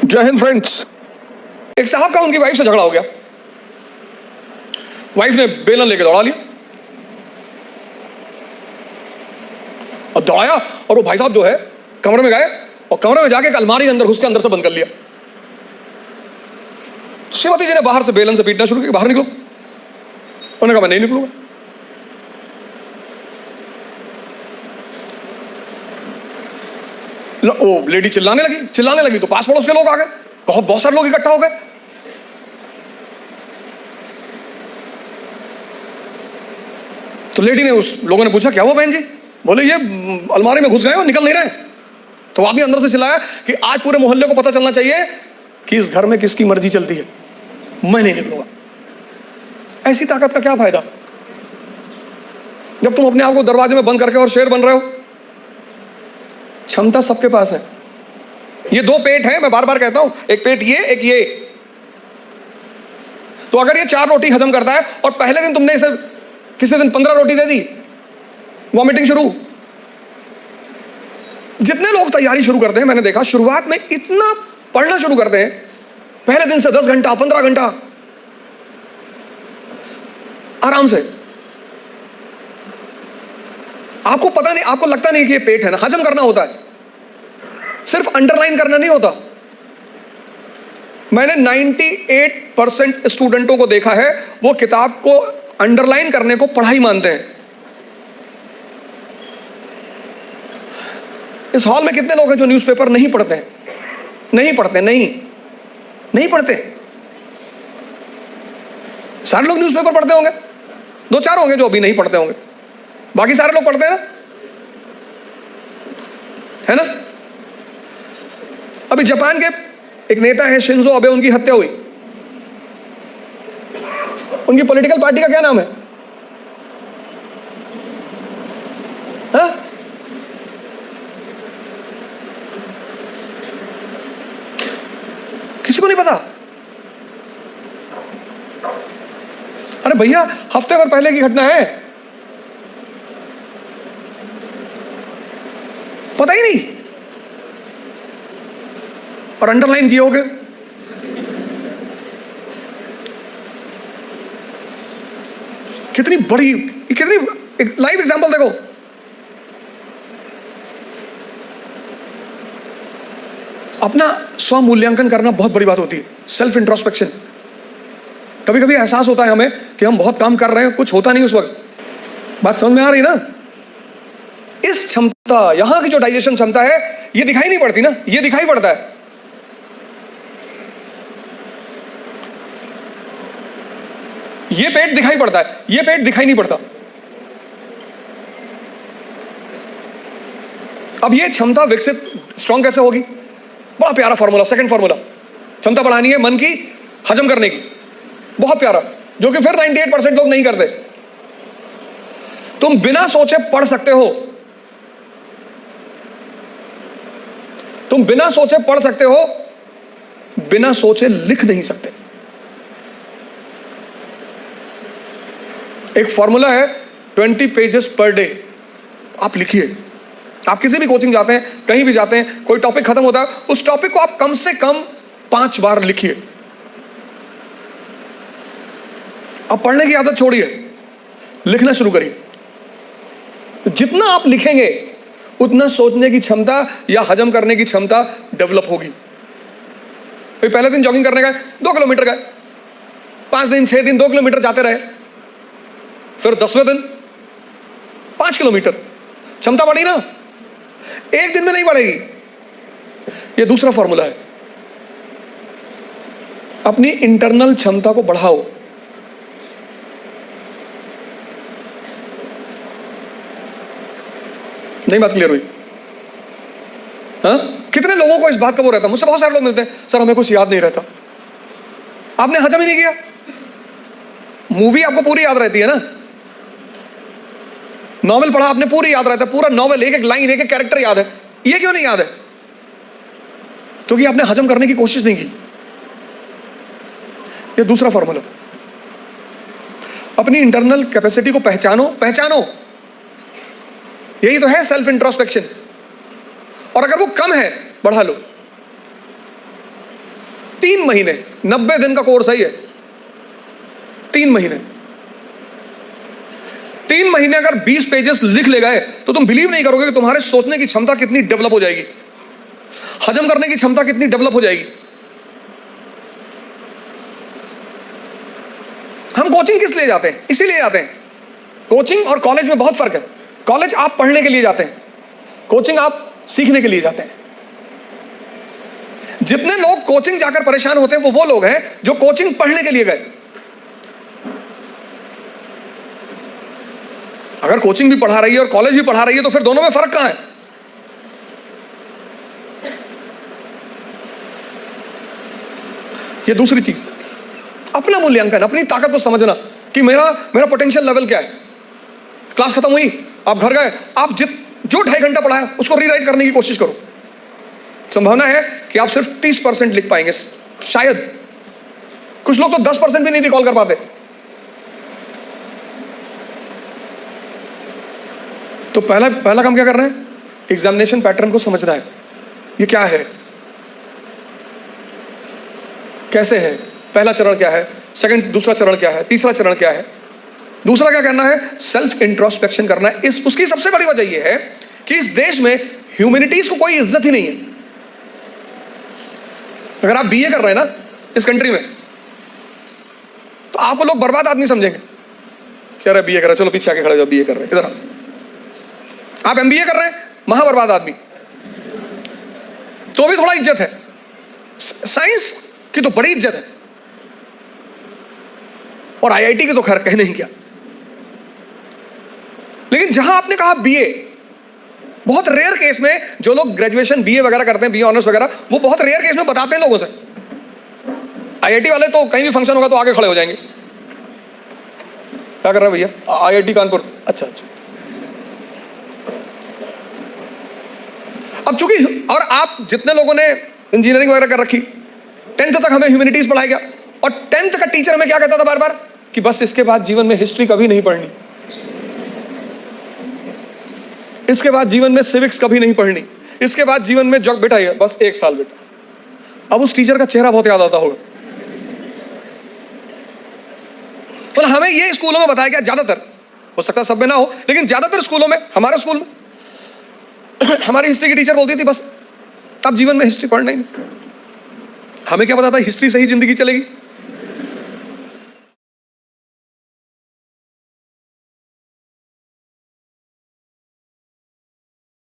जय हिंद फ्रेंड्स। एक साहब का उनकी वाइफ से झगड़ा हो गया। वाइफ ने बेलन लेके दौड़ा लिया और दौड़ाया, और वो भाई साहब जो है कमरे में गए और कमरे में जाके एक अलमारी के अंदर घुस के अंदर से बंद कर लिया। श्रीमती जी ने बाहर से बेलन से पीटना शुरू किया, बाहर निकलो। उन्होंने कहा मैं नहीं निकलूंगा। वो लेडी चिल्लाने लगी तो पास पड़ोस के लोग आ गए, बहुत सारे लोग इकट्ठा हो गए। तो लेडी ने, उस लोगों ने पूछा क्या हुआ बहन जी? बोले ये अलमारी में घुस गए और निकल नहीं रहे। तो आदमी अंदर से चिल्लाया कि आज पूरे मोहल्ले को पता चलना चाहिए कि इस घर में किसकी मर्जी चलती है, मैं नहीं निकलूंगा। ऐसी ताकत का क्या फायदा जब तुम अपने आप को दरवाजे में बंद करके और शेर बन रहे हो? क्षमता सबके पास है। ये दो पेट है, मैं बार बार कहता हूं, एक पेट ये, एक ये। तो अगर ये 4 रोटी हजम करता है और पहले दिन तुमने इसे किसी दिन 15 रोटी दे दी, वॉमिटिंग शुरू। जितने लोग तैयारी शुरू करते हैं, मैंने देखा शुरुआत में इतना पढ़ना शुरू करते हैं, पहले दिन से 10 घंटा 15 घंटा आराम से। आपको पता नहीं, आपको लगता नहीं कि ये पेट है ना, हजम करना होता है, सिर्फ अंडरलाइन करना नहीं होता। मैंने 98% स्टूडेंटों को देखा है, वो किताब को अंडरलाइन करने को पढ़ाई मानते हैं। इस हॉल में कितने लोग हैं जो न्यूज़पेपर नहीं पढ़ते हैं? नहीं पढ़ते। सारे लोग न्यूज़पेपर पढ़ते होंगे, 2-4 होंगे जो अभी नहीं पढ़ते होंगे, बाकी सारे लोग पढ़ते हैं ना, है ना? अभी जापान के एक नेता है शिंजो अबे, उनकी हत्या हुई। उनकी पॉलिटिकल पार्टी का क्या नाम है? हाँ? किसी को नहीं पता। अरे भैया, हफ्ते भर पहले की घटना है, पता ही नहीं, और अंडरलाइन किए होगे। कितनी बड़ी, कितनी एक लाइव एग्जांपल देखो। अपना स्व मूल्यांकन करना बहुत बड़ी बात होती है, सेल्फ इंट्रोस्पेक्शन। कभी कभी एहसास होता है हमें कि हम बहुत काम कर रहे हैं, कुछ होता नहीं उस वक्त। बात समझ में आ रही ना? इस क्षमता, यहां की जो डाइजेशन क्षमता है, ये दिखाई नहीं पड़ती ना, ये दिखाई पड़ता है। ये पेट दिखाई पड़ता है, ये पेट दिखाई नहीं पड़ता। अब ये क्षमता विकसित, स्ट्रॉन्ग कैसे होगी? बड़ा प्यारा फॉर्मूला, सेकंड फॉर्मूला। क्षमता बढ़ानी है मन की, हजम करने की, बहुत प्यारा, जो कि फिर 98% लोग नहीं करते। तुम बिना सोचे पढ़ सकते हो, तुम बिना सोचे पढ़ सकते हो, बिना सोचे लिख नहीं सकते। एक फॉर्मूला है 20 पेजेस पर डे। आप लिखिए। आप किसी भी कोचिंग जाते हैं, कहीं भी जाते हैं, कोई टॉपिक खत्म होता है, उस टॉपिक को आप कम से कम 5 बार लिखिए। अब पढ़ने की आदत छोड़िए, लिखना शुरू करिए। जितना आप लिखेंगे उतना सोचने की क्षमता या हजम करने की क्षमता डेवलप होगी। तो पहले दिन जॉगिंग करने गए, 2 किलोमीटर गए, 5 दिन 6 दिन 2 किलोमीटर जाते रहे, फिर 10वें दिन 5 किलोमीटर, क्षमता बढ़ी ना? एक दिन में नहीं बढ़ेगी। यह दूसरा फॉर्मूला है। अपनी इंटरनल क्षमता को बढ़ाओ। नहीं बात क्लियर हुई? हाँ? कितने लोगों को इस बात का वो रहता है, मुझसे बहुत सारे लोग मिलते हैं, सर हमें कुछ याद नहीं रहता। आपने हजम ही नहीं किया। मूवी आपको पूरी याद रहती है ना, नॉवेल पढ़ा आपने, पूरी याद रहता है, पूरा नॉवेल, एक एक लाइन, एक एक कैरेक्टर याद है। ये क्यों नहीं याद है? क्योंकि आपने हजम करने की कोशिश नहीं की। ये दूसरा फॉर्मूला। अपनी इंटरनल कैपेसिटी को पहचानो। यही तो है सेल्फ इंट्रोस्पेक्शन। और अगर वो कम है, बढ़ा लो। 3 महीने, 90 दिन का कोर्स है ये। 3 महीने, 3 महीने अगर 20 पेजेस लिख ले गए तो तुम बिलीव नहीं करोगे कि तुम्हारे सोचने की क्षमता कितनी डेवलप हो जाएगी, हजम करने की क्षमता कितनी डेवलप हो जाएगी। हम कोचिंग किस लिए जाते हैं? इसीलिए जाते हैं। कोचिंग और कॉलेज में बहुत फर्क है। कॉलेज आप पढ़ने के लिए जाते हैं, कोचिंग आप सीखने के लिए जाते हैं। जितने लोग कोचिंग जाकर परेशान होते हैं वो लोग हैं जो कोचिंग पढ़ने के लिए गए। अगर कोचिंग भी पढ़ा रही है और कॉलेज भी पढ़ा रही है तो फिर दोनों में फर्क कहां है? ये दूसरी चीज, अपना मूल्यांकन, अपनी ताकत को समझना कि मेरा पोटेंशियल लेवल क्या है। क्लास खत्म हुई, आप घर गए, आप जो 2.5 घंटा पढ़ा है उसको रीराइट करने की कोशिश करो। संभावना है कि आप सिर्फ 30% लिख पाएंगे, शायद। कुछ लोग तो 10% भी नहीं रिकॉल कर पाते। तो पहला काम क्या करना है? एग्जामिनेशन पैटर्न को समझना है। ये क्या है, कैसे है, पहला चरण क्या है, दूसरा चरण क्या है, तीसरा चरण क्या है। दूसरा क्या करना है? सेल्फ इंट्रोस्पेक्शन करना है। उसकी सबसे बड़ी वजह यह है कि इस देश में ह्यूमैनिटीज को कोई इज्जत ही नहीं है। अगर आप बीए कर रहे हैं ना इस कंट्री में, तो आपको लोग बर्बाद आदमी समझेंगे। कह रहे बीए कर रहे, चलो पीछे आके खड़े हो, बीए कर रहे, इधर आप एमबीए कर रहे हैं, महाबर्बाद आदमी। तो भी थोड़ा इज्जत है, साइंस की तो बड़ी इज्जत है, और आईआईटी की तो खैर कहने ही क्या। लेकिन जहां आपने कहा बीए, बहुत रेयर केस में जो लोग ग्रेजुएशन बीए वगैरह करते हैं, बीए ऑनर्स वगैरह, वो बहुत रेयर केस में बताते हैं लोगों से। आईआईटी वाले तो कहीं भी फंक्शन होगा तो आगे खड़े हो जाएंगे, क्या कर रहे हैं भैया? आईआईटी कानपुर। अच्छा। अब चूंकि, और आप जितने लोगों ने इंजीनियरिंग वगैरह कर रखी, 10th तक हमें ह्यूमैनिटीज पढ़ाया गया, और 10th का टीचर हमें क्या कहता था बार बार कि बस इसके बाद जीवन में हिस्ट्री कभी नहीं पढ़नी, इसके बाद जीवन में सिविक्स कभी नहीं पढ़नी, इसके बाद जीवन में जग बेटा, बस 1 साल बेटा। अब उस टीचर का चेहरा बहुत याद आता होगा। तो हमें ये स्कूलों में बताया गया, ज्यादातर, हो सकता सब में ना हो, लेकिन ज्यादातर स्कूलों में, हमारे स्कूल में हमारी हिस्ट्री की टीचर बोलती थी बस अब जीवन में हिस्ट्री पढ़ना ही नहीं। हमें क्या पता था हिस्ट्री से ही जिंदगी चलेगी।